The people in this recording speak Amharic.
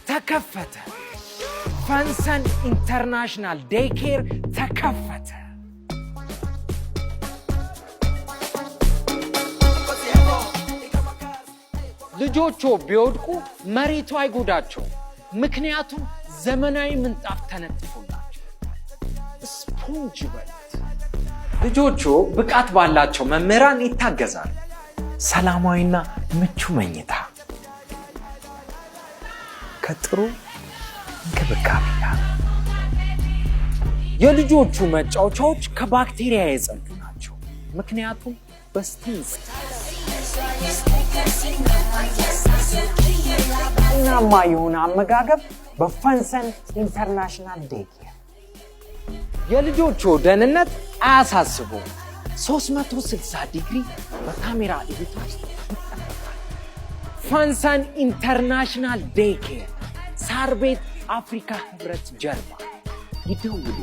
ተከፈተ። ፈንሰን ኢንተርናሽናል ዴይ ኬር ተከፈተ። ልጆቹ ቢወድቁ መሬቱ አይጎዳቸው፣ ምክንያቱም ዘመናዊ ምንጣፍ ተነጥፎላቸው። ስፖንጅ በሉት። ልጆቹ ብቃት ባላቸው መምህራን ይታገዛሉ። ሰላማዊና ምቹ መኝታ ከጥሩ እንክብካቤ ጋር። የልጆቹ መጫወቻዎች ከባክቴሪያ የጸዱ ናቸው፣ ምክንያቱም በስቲም ጤናማ የሆነ አመጋገብ በፈንሰን ኢንተርናሽናል ዴይ ኬር። የልጆቹ ደህንነት አያሳስቡ። 360 ዲግሪ በካሜራ እይታ ውስጥ ይጠበቃል። ፈንሰን ኢንተርናሽናል ዴይ ኬር፣ ሳር ቤት አፍሪካ ህብረት ጀርባ። ይደውሉ።